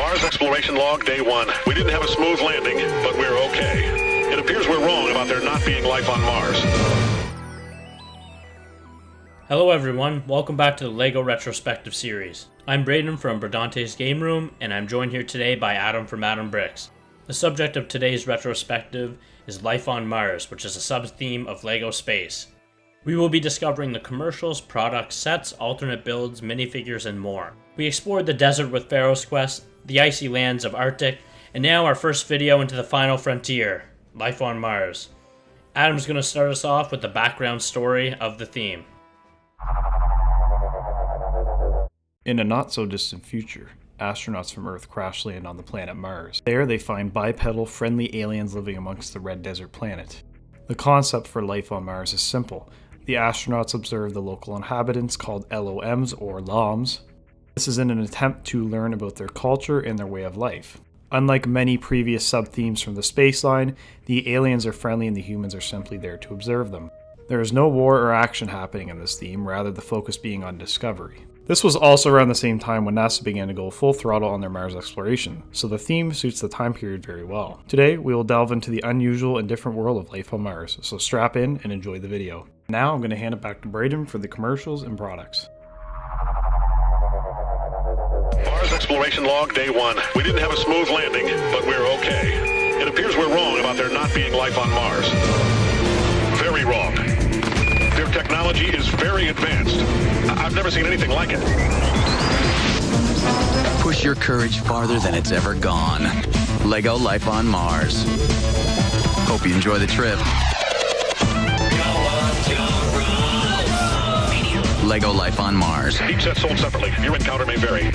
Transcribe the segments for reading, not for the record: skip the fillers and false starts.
Mars exploration log, day 1. We didn't have a smooth landing, but we're okay. It appears we're wrong about there not being life on Mars. Hello everyone, welcome back to the LEGO Retrospective series. I'm Braden from Bradante's Game Room, and I'm joined here today by Adam from Adam Brickz. The subject of today's retrospective is Life on Mars, which is a sub-theme of LEGO Space. We will be discovering the commercials, products, sets, alternate builds, minifigures, and more. We explored the desert with Pharaoh's Quest, the icy lands of Arctic, and now our first video into the final frontier, Life on Mars. Adam's going to start us off with the background story of the theme. In a not-so-distant future, astronauts from Earth crash land on the planet Mars. There they find bipedal, friendly aliens living amongst the red desert planet. The concept for life on Mars is simple. The astronauts observe the local inhabitants, called LOMs or LOMs. This is in an attempt to learn about their culture and their way of life. Unlike many previous sub-themes from the space line, the aliens are friendly and the humans are simply there to observe them. There is no war or action happening in this theme, rather the focus being on discovery. This was also around the same time when NASA began to go full throttle on their Mars exploration, so the theme suits the time period very well. Today, we will delve into the unusual and different world of life on Mars, so strap in and enjoy the video. Now I'm going to hand it back to Braden for the commercials and products. Mars exploration log, day 1. We didn't have a smooth landing, but we're okay. It appears we're wrong about there not being life on Mars. Very wrong. Their technology is very advanced. I've never seen anything like it. Push your courage farther than it's ever gone. LEGO Life on Mars. Hope you enjoy the trip. LEGO Life on Mars. Each set sold separately. Your encounter may vary.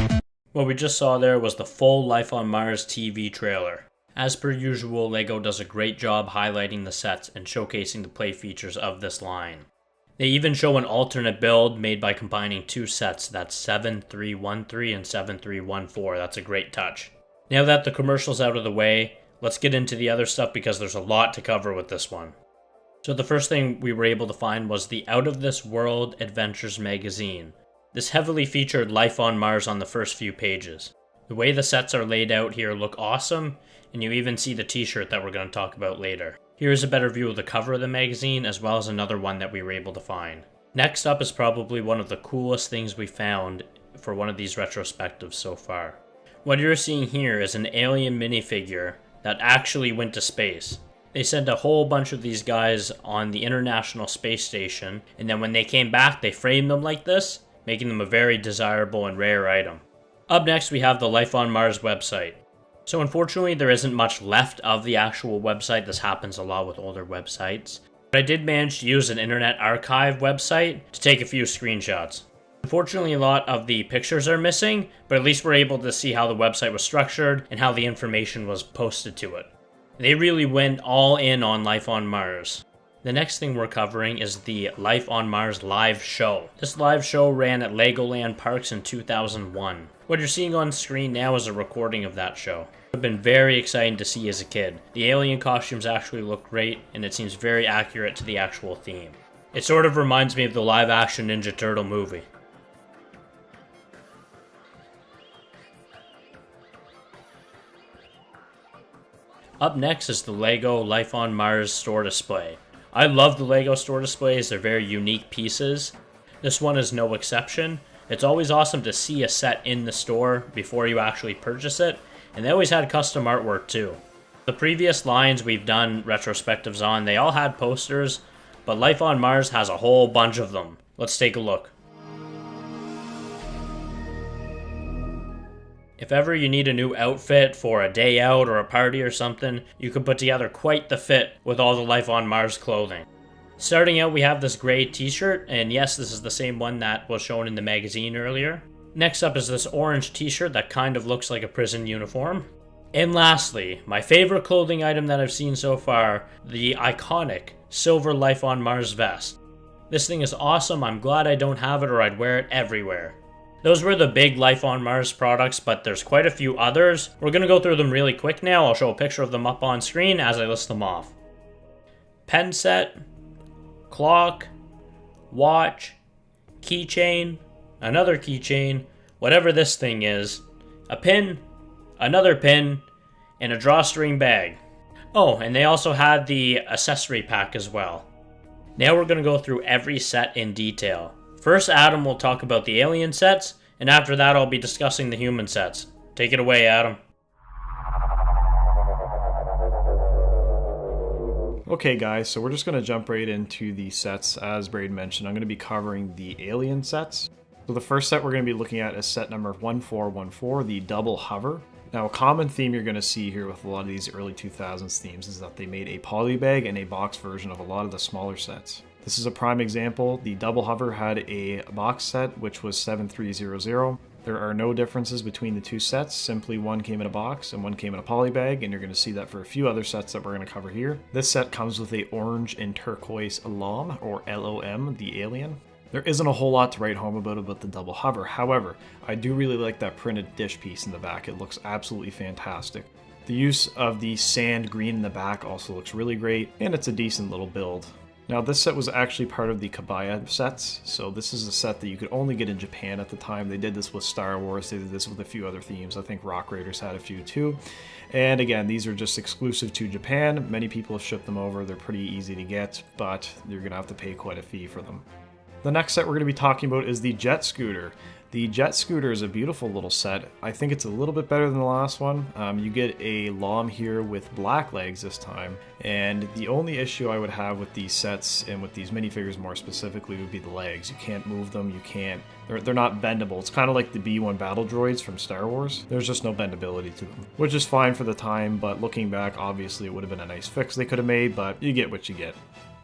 What we just saw there was the full Life on Mars TV trailer. As per usual, LEGO does a great job highlighting the sets and showcasing the play features of this line. They even show an alternate build made by combining two sets, that's 7313 and 7314. That's a great touch. Now that the commercial's out of the way, let's get into the other stuff because there's a lot to cover with this one. So the first thing we were able to find was the Out of This World Adventures magazine. This heavily featured Life on Mars on the first few pages. The way the sets are laid out here look awesome, and you even see the t-shirt that we're going to talk about later. Here's a better view of the cover of the magazine, as well as another one that we were able to find. Next up is probably one of the coolest things we found for one of these retrospectives so far. What you're seeing here is an alien minifigure that actually went to space. They sent a whole bunch of these guys on the International Space Station, and then when they came back, they framed them like this, making them a very desirable and rare item. Up next, we have the Life on Mars website. So unfortunately, there isn't much left of the actual website. This happens a lot with older websites. But I did manage to use an Internet Archive website to take a few screenshots. Unfortunately, a lot of the pictures are missing, but at least we're able to see how the website was structured and how the information was posted to it. They really went all in on Life on Mars. The next thing we're covering is the Life on Mars live show. This live show ran at Legoland Parks in 2001. What you're seeing on screen now is a recording of that show. It's been very exciting to see as a kid. The alien costumes actually look great, and it seems very accurate to the actual theme. It sort of reminds me of the live-action Ninja Turtle movie. Up next is the LEGO Life on Mars store display. I love the LEGO store displays, they're very unique pieces. This one is no exception. It's always awesome to see a set in the store before you actually purchase it, and they always had custom artwork too. The previous lines we've done retrospectives on, they all had posters, but Life on Mars has a whole bunch of them. Let's take a look. If ever you need a new outfit for a day out or a party or something, you can put together quite the fit with all the Life on Mars clothing. Starting out, we have this gray t-shirt, and yes, this is the same one that was shown in the magazine earlier. Next up is this orange t-shirt that kind of looks like a prison uniform. And lastly, my favorite clothing item that I've seen so far, the iconic silver Life on Mars vest. This thing is awesome, I'm glad I don't have it or I'd wear it everywhere. Those were the big Life on Mars products, but there's quite a few others. We're going to go through them really quick now. I'll show a picture of them up on screen as I list them off. Pen set, clock, watch, keychain, another keychain, whatever this thing is, a pin, another pin, and a drawstring bag. Oh, and they also had the accessory pack as well. Now we're going to go through every set in detail. First, Adam will talk about the alien sets, and after that I'll be discussing the human sets. Take it away, Adam. Okay guys, so we're just going to jump right into the sets. As Braden mentioned, I'm going to be covering the alien sets. So the first set we're going to be looking at is set number 1414, the double hover. Now a common theme you're going to see here with a lot of these early 2000s themes is that they made a polybag and a box version of a lot of the smaller sets. This is a prime example. The double hover had a box set which was 7300. There are no differences between the two sets, simply one came in a box and one came in a polybag, and you're going to see that for a few other sets that we're going to cover here. This set comes with a orange and turquoise LOM, or LOM, the alien. There isn't a whole lot to write home about the double hover, however, I do really like that printed dish piece in the back. It looks absolutely fantastic. The use of the sand green in the back also looks really great, and it's a decent little build. Now this set was actually part of the Kabaya sets, so this is a set that you could only get in Japan at the time. They did this with Star Wars, they did this with a few other themes. I think Rock Raiders had a few too. And again, these are just exclusive to Japan. Many people have shipped them over. They're pretty easy to get, but you're going to have to pay quite a fee for them. The next set we're going to be talking about is the Jet Scooter. The Jet Scooter is a beautiful little set. I think it's a little bit better than the last one. You get a LOM here with black legs this time, and the only issue I would have with these sets, and with these minifigures more specifically, would be the legs. You can't move them, they're not bendable. It's kind of like the B-1 battle droids from Star Wars. There's just no bendability to them, which is fine for the time, but looking back, obviously it would have been a nice fix they could have made, but you get what you get.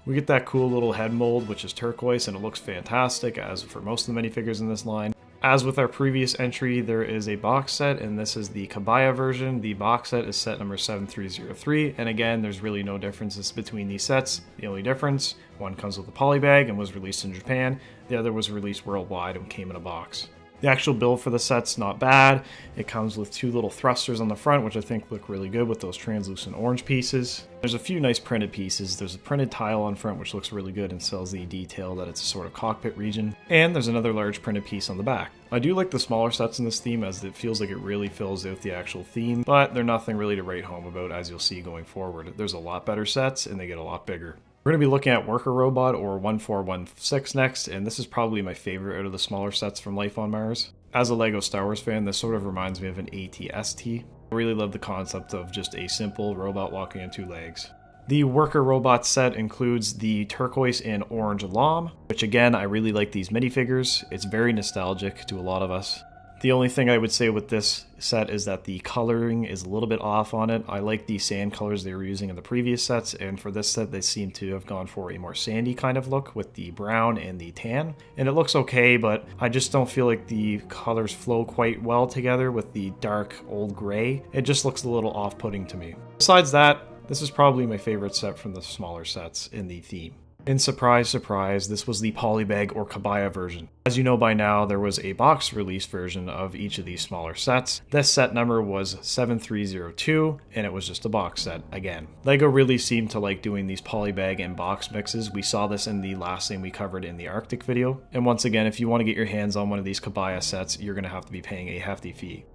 We get that cool little head mold, which is turquoise, and it looks fantastic, as for most of the minifigures in this line. As with our previous entry, there is a box set, and this is the Kabaya version. The box set is set number 7303, and again, there's really no differences between these sets. The only difference, one comes with a polybag and was released in Japan, the other was released worldwide and came in a box. The actual build for the set's not bad. It comes with two little thrusters on the front, which I think look really good with those translucent orange pieces. There's a few nice printed pieces. There's a printed tile on front, which looks really good and sells the detail that it's a sort of cockpit region. And there's another large printed piece on the back. I do like the smaller sets in this theme, as it feels like it really fills out the actual theme, but they're nothing really to write home about, as you'll see going forward. There's a lot better sets, and they get a lot bigger. We're going to be looking at Worker Robot, or 1416 next, and this is probably my favorite out of the smaller sets from Life on Mars. As a LEGO Star Wars fan, this sort of reminds me of an AT-ST. I really love the concept of just a simple robot walking on two legs. The Worker Robot set includes the turquoise and orange LOM, which again, I really like these minifigures. It's very nostalgic to a lot of us. The only thing I would say with this set is that the coloring is a little bit off on it. I like the sand colors they were using in the previous sets, and for this set they seem to have gone for a more sandy kind of look with the brown and the tan. And it looks okay, but I just don't feel like the colors flow quite well together with the dark old gray. It just looks a little off-putting to me. Besides that, this is probably my favorite set from the smaller sets in the theme. And surprise, surprise, this was the polybag or Kabaya version. As you know by now, there was a box release version of each of these smaller sets. This set number was 7302, and it was just a box set again. LEGO really seemed to like doing these polybag and box mixes. We saw this in the last thing we covered in the Arctic video. And once again, if you want to get your hands on one of these Kabaya sets, you're going to have to be paying a hefty fee.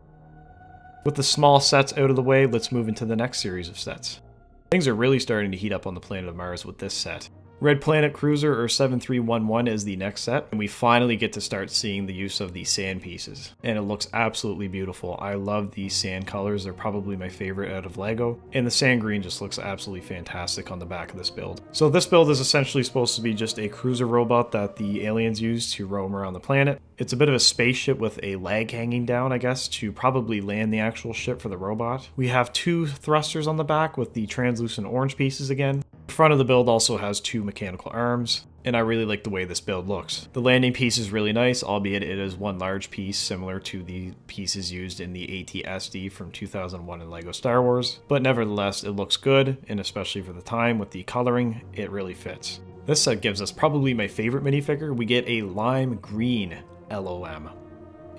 With the small sets out of the way, let's move into the next series of sets. Things are really starting to heat up on the planet of Mars with this set. Red Planet Cruiser, or 7311, is the next set, and we finally get to start seeing the use of the sand pieces. And it looks absolutely beautiful. I love these sand colors, they're probably my favorite out of LEGO, and the sand green just looks absolutely fantastic on the back of this build. So this build is essentially supposed to be just a cruiser robot that the aliens use to roam around the planet. It's a bit of a spaceship with a leg hanging down, I guess, to probably land the actual ship for the robot. We have two thrusters on the back with the translucent orange pieces again. The front of the build also has two mechanical arms, and I really like the way this build looks. The landing piece is really nice, albeit it is one large piece similar to the pieces used in the AT-SD from 2001 in LEGO Star Wars, but nevertheless it looks good, and especially for the time with the coloring, it really fits. This set gives us probably my favorite minifigure. We get a lime green LOM.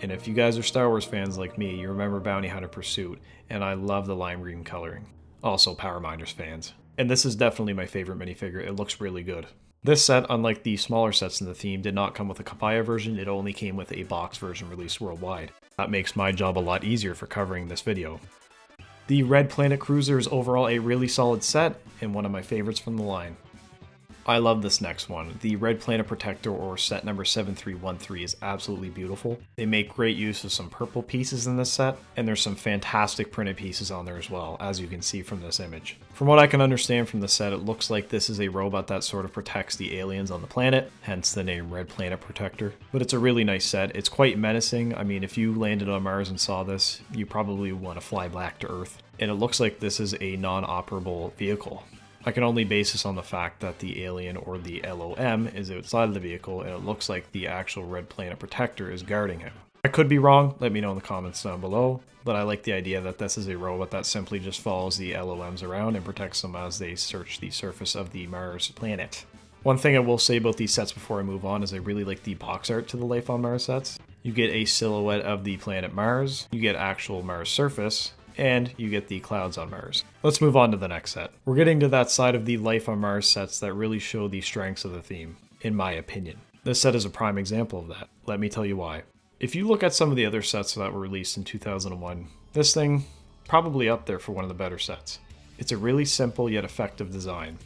And if you guys are Star Wars fans like me, you remember Bounty Hunter Pursuit, and I love the lime green coloring. Also Power Minders fans. And this is definitely my favorite minifigure. It looks really good. This set, unlike the smaller sets in the theme, did not come with a Kabaya version, it only came with a box version released worldwide. That makes my job a lot easier for covering this video. The Red Planet Cruiser is overall a really solid set, and one of my favorites from the line. I love this next one. The Red Planet Protector, or set number 7313, is absolutely beautiful. They make great use of some purple pieces in this set, and there's some fantastic printed pieces on there as well, as you can see from this image. From what I can understand from the set, it looks like this is a robot that sort of protects the aliens on the planet, hence the name Red Planet Protector. But it's a really nice set. It's quite menacing. I mean, if you landed on Mars and saw this, you probably want to fly back to Earth. And it looks like this is a non-operable vehicle. I can only base this on the fact that the alien, or the LOM, is outside of the vehicle, and it looks like the actual Red Planet Protector is guarding him. I could be wrong, let me know in the comments down below, but I like the idea that this is a robot that simply just follows the LOMs around and protects them as they search the surface of the Mars planet. One thing I will say about these sets before I move on is I really like the box art to the Life on Mars sets. You get a silhouette of the planet Mars, you get actual Mars surface, and you get the clouds on Mars. Let's move on to the next set. We're getting to that side of the Life on Mars sets that really show the strengths of the theme, in my opinion. This set is a prime example of that. Let me tell you why. If you look at some of the other sets that were released in 2001, this thing, probably up there for one of the better sets. It's a really simple yet effective design.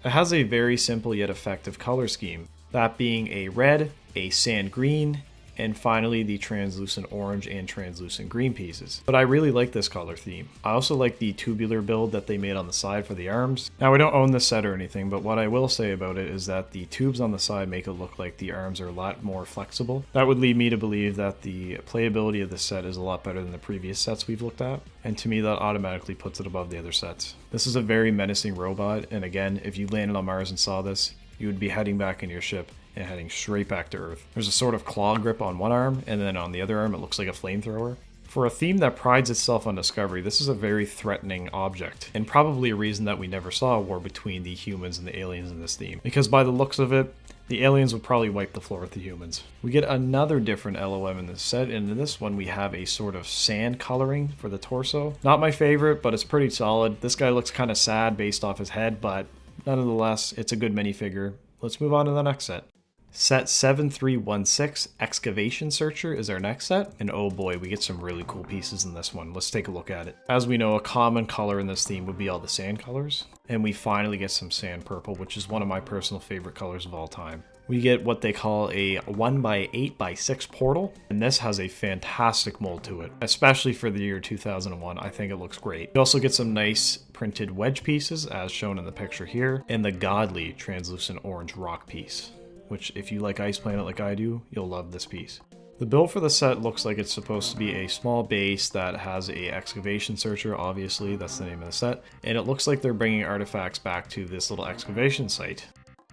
It has a very simple yet effective color scheme, that being a red, a sand green, and finally the translucent orange and translucent green pieces. But I really like this color theme. I also like the tubular build that they made on the side for the arms. Now, I don't own this set or anything, but what I will say about it is that the tubes on the side make it look like the arms are a lot more flexible. That would lead me to believe that the playability of this set is a lot better than the previous sets we've looked at, and to me that automatically puts it above the other sets. This is a very menacing robot, and again, if you landed on Mars and saw this, you would be heading back in your ship and heading straight back to Earth. There's a sort of claw grip on one arm, and then on the other arm it looks like a flamethrower. For a theme that prides itself on discovery, this is a very threatening object, and probably a reason that we never saw a war between the humans and the aliens in this theme. Because by the looks of it, the aliens would probably wipe the floor with the humans. We get another different LOM in this set, and in this one we have a sort of sand coloring for the torso. Not my favorite, but it's pretty solid. This guy looks kind of sad based off his head, but nonetheless, it's a good minifigure. Let's move on to the next set. Set 7316, Excavation Searcher, is our next set, and oh boy, we get some really cool pieces in this one. Let's take a look at it. As we know, a common color in this theme would be all the sand colors, and we finally get some sand purple, which is one of my personal favorite colors of all time. We get what they call a 1x8x6 portal, and this has a fantastic mold to it, especially for the year 2001. I think it looks great. You also get some nice printed wedge pieces, as shown in the picture here, and the godly translucent orange rock piece, which if you like Ice Planet like I do, you'll love this piece. The build for the set looks like it's supposed to be a small base that has a excavation searcher, obviously, that's the name of the set, and it looks like they're bringing artifacts back to this little excavation site.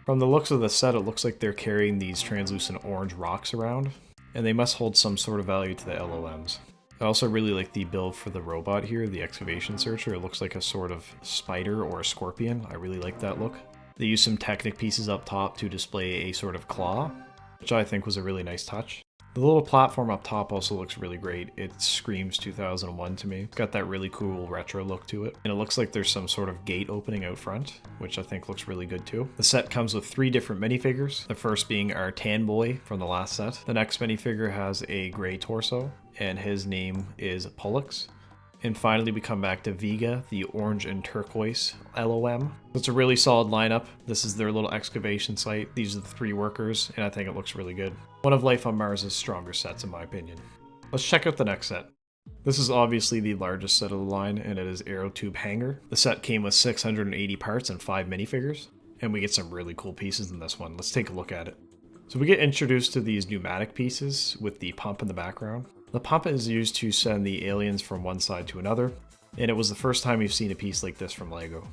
From the looks of the set, it looks like they're carrying these translucent orange rocks around, and they must hold some sort of value to the LOMs. I also really like the build for the robot here, the excavation searcher. It looks like a sort of spider or a scorpion. I really like that look. They use some Technic pieces up top to display a sort of claw, which I think was a really nice touch. The little platform up top also looks really great. It screams 2001 to me. It's got that really cool retro look to it. And it looks like there's some sort of gate opening out front, which I think looks really good too. The set comes with 3 different minifigures. The first being our tan boy from the last set. The next minifigure has a gray torso, and his name is Pollux. And finally, we come back to Vega, the orange and turquoise LOM. It's a really solid lineup. This is their little excavation site. These are the 3 workers, and I think it looks really good. One of Life on Mars' stronger sets, in my opinion. Let's check out the next set. This is obviously the largest set of the line, and it is AOT Tube Hanger. The set came with 680 parts and 5 minifigures, and we get some really cool pieces in this one. Let's take a look at it. So we get introduced to these pneumatic pieces with the pump in the background. The pump is used to send the aliens from one side to another, and it was the first time we've seen a piece like this from LEGO.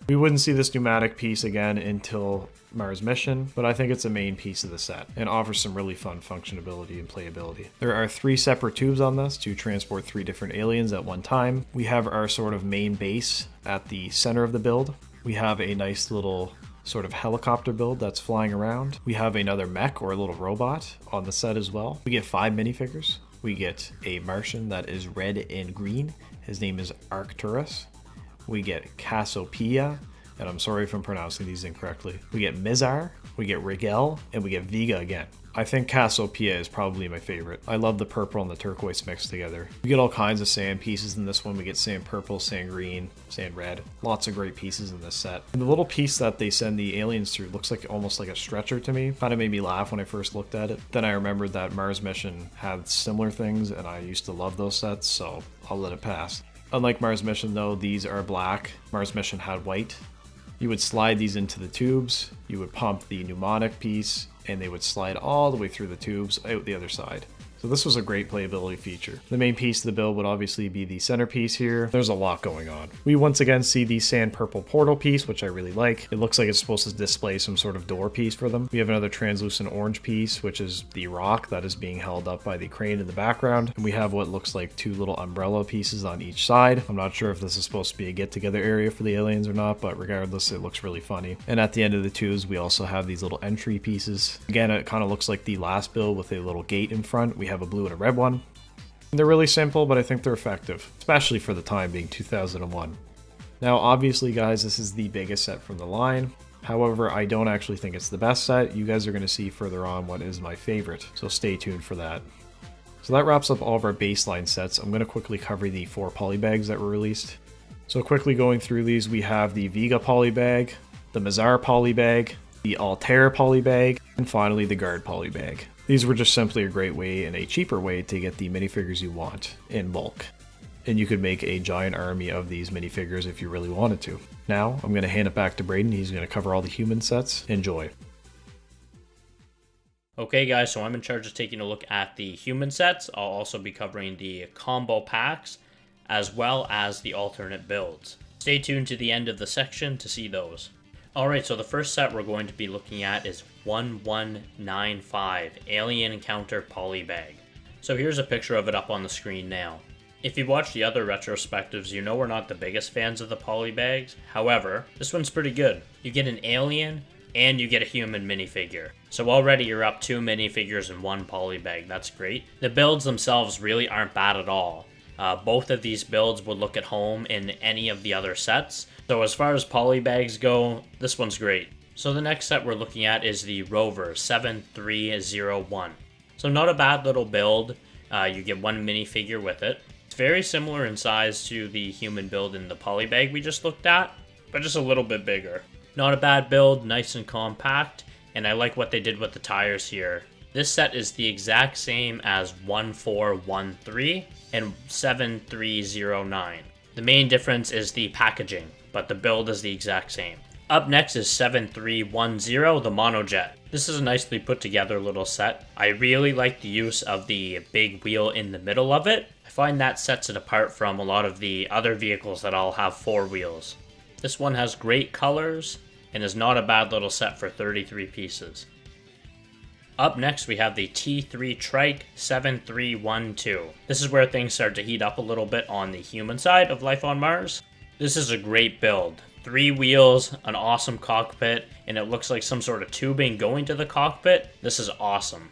We wouldn't see this pneumatic piece again until Mars Mission, but I think it's a main piece of the set and offers some really fun functionability and playability. There are 3 separate tubes on this to transport 3 different aliens at one time. We have our sort of main base at the center of the build. We have a nice little sort of helicopter build that's flying around. We have another mech or a little robot on the set as well. We get 5 minifigures. We get a Martian that is red and green. His name is Arcturus. We get Cassiopeia, and I'm sorry if I'm pronouncing these incorrectly. We get Mizar, we get Rigel, and we get Vega again. I think Cassiopeia is probably my favorite. I love the purple and the turquoise mixed together. We get all kinds of sand pieces in this one. We get sand purple, sand green, sand red. Lots of great pieces in this set. And the little piece that they send the aliens through looks like almost like a stretcher to me. Kind of made me laugh when I first looked at it. Then I remembered that Mars Mission had similar things, and I used to love those sets, so I'll let it pass. Unlike Mars Mission though, these are black. Mars Mission had white. You would slide these into the tubes, you would pump the pneumatic piece, and they would slide all the way through the tubes out the other side. So this was a great playability feature. The main piece of the build would obviously be the centerpiece here. There's a lot going on. We once again see the sand purple portal piece, which I really like. It looks like it's supposed to display some sort of door piece for them. We have another translucent orange piece, which is the rock that is being held up by the crane in the background. And we have what looks like two little umbrella pieces on each side. I'm not sure if this is supposed to be a get-together area for the aliens or not, but regardless, it looks really funny. And at the end of the tubes, we also have these little entry pieces. Again, it kind of looks like the last build with a little gate in front. We have a blue and a red one. They're really simple, but I think they're effective, especially for the time being 2001. Now, obviously, guys, this is the biggest set from the line. However, I don't actually think it's the best set. You guys are going to see further on what is my favorite, so stay tuned for that. So that wraps up all of our baseline sets. I'm going to quickly cover the 4 polybags that were released. So quickly going through these, we have the Vega polybag, the Mizar polybag, the Altair polybag, and finally the Guard polybag. These were just simply a great way and a cheaper way to get the minifigures you want in bulk. And you could make a giant army of these minifigures if you really wanted to. Now, I'm going to hand it back to Braden. He's going to cover all the human sets. Enjoy. Okay guys, so I'm in charge of taking a look at the human sets. I'll also be covering the combo packs as well as the alternate builds. Stay tuned to the end of the section to see those. Alright, so the first set we're going to be looking at is 1195 Alien Encounter Polybag. So here's a picture of it up on the screen now. If you've watched the other retrospectives, you know we're not the biggest fans of the polybags. However, this one's pretty good. You get an alien and you get a human minifigure. So already you're up 2 minifigures in 1 polybag. That's great. The builds themselves really aren't bad at all. Both of these builds would look at home in any of the other sets. So as far as polybags go, this one's great. So the next set we're looking at is the Rover 7301. So not a bad little build. You get 1 minifigure with it. It's very similar in size to the human build in the polybag we just looked at, but just a little bit bigger. Not a bad build, nice and compact, and I like what they did with the tires here. This set is the exact same as 1413 and 7309. The main difference is the packaging, but the build is the exact same. Up next is 7310, the Monojet. This is a nicely put together little set. I really like the use of the big wheel in the middle of it. I find that sets it apart from a lot of the other vehicles that all have 4 wheels. This one has great colors and is not a bad little set for 33 pieces. Up next, we have the T3 Trike 7312. This is where things start to heat up a little bit on the human side of Life on Mars. This is a great build. 3 wheels, an awesome cockpit, and it looks like some sort of tubing going to the cockpit. This is awesome.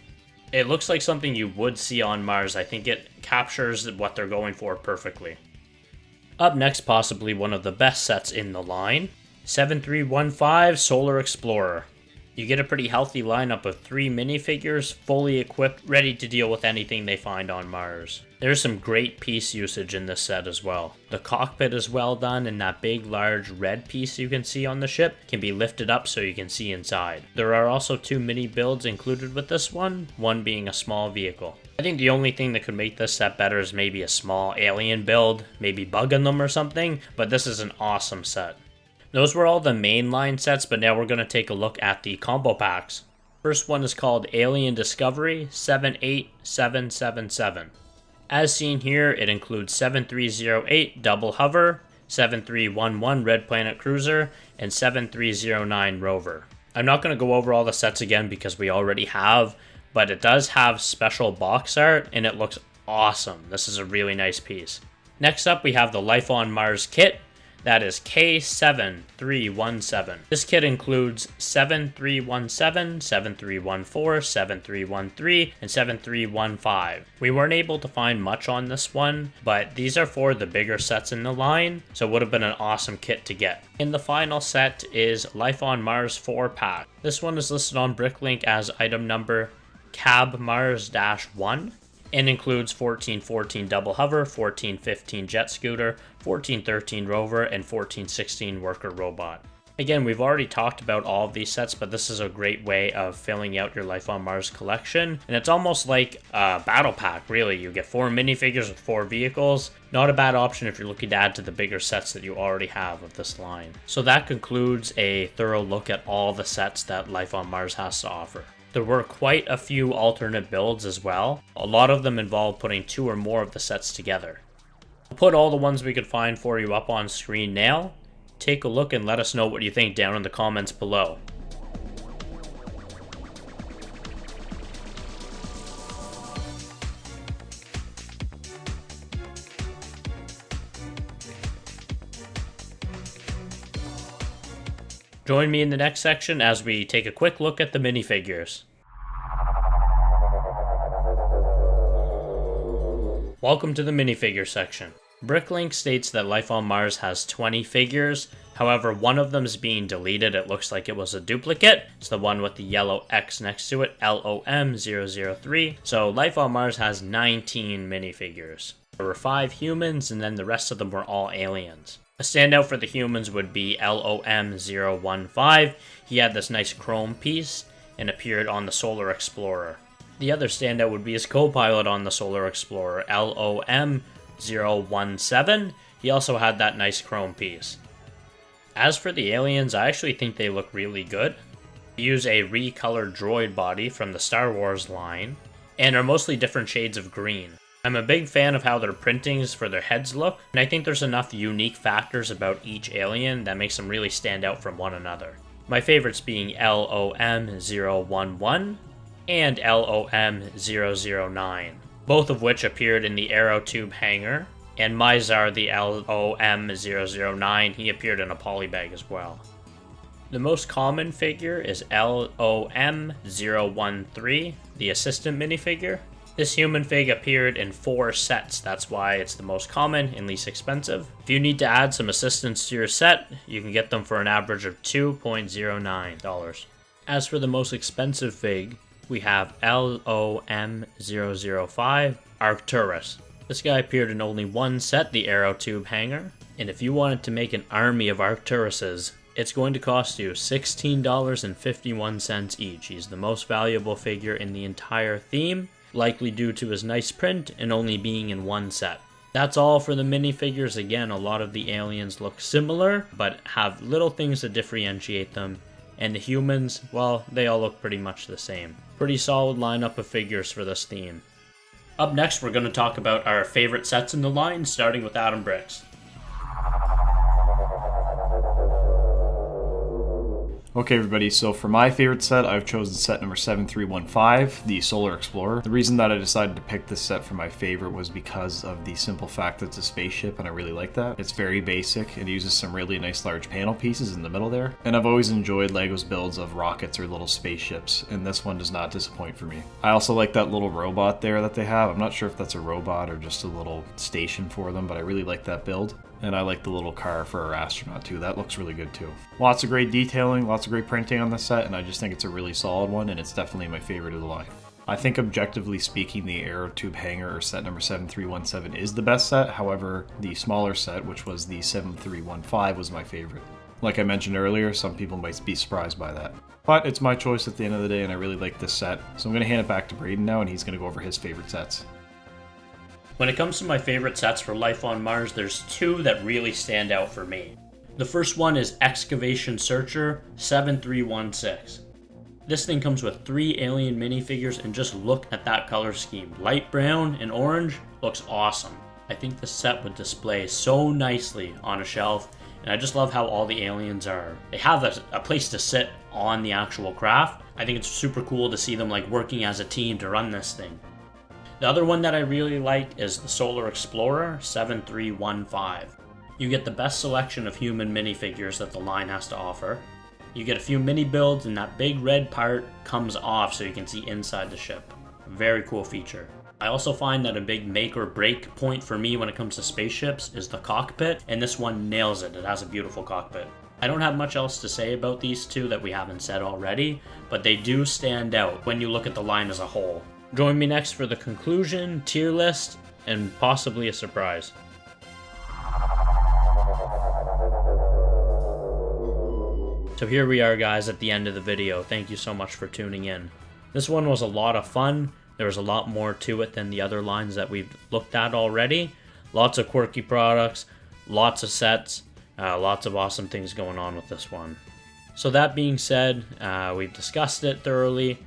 It looks like something you would see on Mars. I think it captures what they're going for perfectly. Up next, possibly one of the best sets in the line, 7315 Solar Explorer. You get a pretty healthy lineup of 3 minifigures, fully equipped, ready to deal with anything they find on Mars. There's some great piece usage in this set as well. The cockpit is well done, and that big large red piece you can see on the ship can be lifted up so you can see inside. There are also 2 mini builds included with this one being a small vehicle. I think the only thing that could make this set better is maybe a small alien build, maybe bugging them or something, but this is an awesome set. Those were all the mainline sets, but now we're going to take a look at the combo packs. First one is called Alien Discovery 78777. As seen here, it includes 7308 Double Hover, 7311 Red Planet Cruiser, and 7309 Rover. I'm not going to go over all the sets again because we already have, but it does have special box art and it looks awesome. This is a really nice piece. Next up, we have the Life on Mars kit. That is K7317. This kit includes 7317, 7314, 7313, and 7315. We weren't able to find much on this one, but these are for the bigger sets in the line, so it would have been an awesome kit to get. And the final set is Life on Mars 4-pack. This one is listed on Bricklink as item number CabMars-1. And includes 1414 double hover, 1415 jet scooter, 1413 rover, and 1416 worker robot. Again, we've already talked about all of these sets, but this is a great way of filling out your Life on Mars collection. And it's almost like a battle pack, really. You get 4 minifigures with 4 vehicles. Not a bad option if you're looking to add to the bigger sets that you already have of this line. So that concludes a thorough look at all the sets that Life on Mars has to offer. There were quite a few alternate builds as well. A lot of them involved putting 2 or more of the sets together. I'll put all the ones we could find for you up on screen now. Take a look and let us know what you think down in the comments below. Join me in the next section as we take a quick look at the minifigures. Welcome to the minifigure section. Bricklink states that Life on Mars has 20 figures, however one of them is being deleted. It looks like it was a duplicate. It's the one with the yellow X next to it, LOM003. So Life on Mars has 19 minifigures. There were 5 humans and then the rest of them were all aliens. A standout for the humans would be LOM015. He had this nice chrome piece and appeared on the Solar Explorer. The other standout would be his co-pilot on the Solar Explorer, LOM017. He also had that nice chrome piece. As for the aliens, I actually think they look really good. They use a recolored droid body from the Star Wars line, and are mostly different shades of green. I'm a big fan of how their printings for their heads look, and I think there's enough unique factors about each alien that makes them really stand out from one another. My favorites being LOM011 and LOM009, both of which appeared in the AOT Tube Hanger, and Mizar, the LOM009, he appeared in a polybag as well. The most common figure is LOM013, the assistant minifigure. This human fig appeared in 4 sets, that's why it's the most common and least expensive. If you need to add some assistants to your set, you can get them for an average of $2.09. As for the most expensive fig, we have LOM005, Arcturus. This guy appeared in only 1 set, the AOT Tube Hanger, and if you wanted to make an army of Arcturuses, it's going to cost you $16.51 each. He's the most valuable figure in the entire theme, likely due to his nice print and only being in 1 set. That's all for the minifigures. Again, a lot of the aliens look similar, but have little things to differentiate them. And the humans, well, they all look pretty much the same. Pretty solid lineup of figures for this theme. Up next, we're going to talk about our favorite sets in the line, starting with Adam Brickz. Okay everybody, so for my favorite set, I've chosen set number 7315, the Solar Explorer. The reason that I decided to pick this set for my favorite was because of the simple fact that it's a spaceship, and I really like that. It's very basic. It uses some really nice large panel pieces in the middle there. And I've always enjoyed LEGO's builds of rockets or little spaceships, and this one does not disappoint for me. I also like that little robot there that they have. I'm not sure if that's a robot or just a little station for them, but I really like that build. And I like the little car for our astronaut too. That looks really good too. Lots of great detailing, lots of great printing on this set, and I just think it's a really solid one, and it's definitely my favorite of the line. I think objectively speaking, the AOT Tube Hanger or set number 7317 is the best set. However, the smaller set, which was the 7315, was my favorite. Like I mentioned earlier, some people might be surprised by that. But it's my choice at the end of the day, and I really like this set. So I'm going to hand it back to Braden now, and he's going to go over his favorite sets. When it comes to my favorite sets for Life on Mars, there's 2 that really stand out for me. The first one is Excavation Searcher 7316. This thing comes with 3 alien minifigures, and just look at that color scheme. Light brown and orange looks awesome. I think this set would display so nicely on a shelf, and I just love how all the aliens they have a place to sit on the actual craft. I think it's super cool to see them like working as a team to run this thing. The other one that I really like is the Solar Explorer 7315. You get the best selection of human minifigures that the line has to offer. You get a few mini builds, and that big red part comes off so you can see inside the ship. Very cool feature. I also find that a big make or break point for me when it comes to spaceships is the cockpit, and this one nails it. It has a beautiful cockpit. I don't have much else to say about these two that we haven't said already, but they do stand out when you look at the line as a whole. Join me next for the conclusion, tier list, and possibly a surprise. So here we are, guys, at the end of the video. Thank you so much for tuning in. This one was a lot of fun. There was a lot more to it than the other lines that we've looked at already. Lots of quirky products, lots of sets, lots of awesome things going on with this one. So that being said, we've discussed it thoroughly,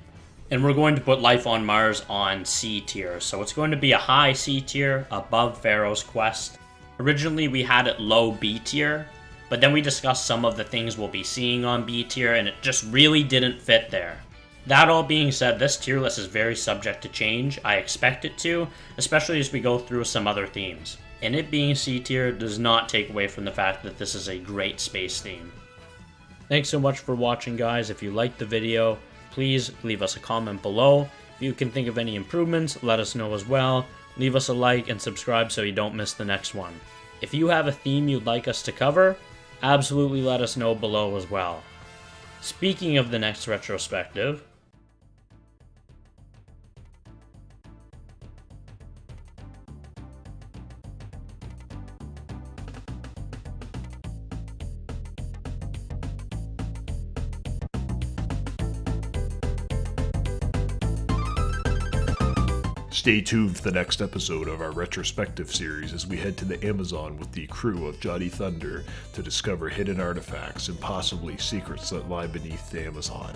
and we're going to put Life on Mars on C tier. So it's going to be a high C tier above Pharaoh's Quest. Originally we had it low B tier, but then we discussed some of the things we'll be seeing on B tier, and it just really didn't fit there. That all being said, this tier list is very subject to change. I expect it to, especially as we go through some other themes. And it being C tier does not take away from the fact that this is a great space theme. Thanks so much for watching, guys. If you liked the video, please leave us a comment below. If you can think of any improvements, let us know as well. Leave us a like and subscribe so you don't miss the next one. If you have a theme you'd like us to cover, absolutely let us know below as well. Speaking of the next retrospective, stay tuned for the next episode of our retrospective series as we head to the Amazon with the crew of Johnny Thunder to discover hidden artifacts and possibly secrets that lie beneath the Amazon.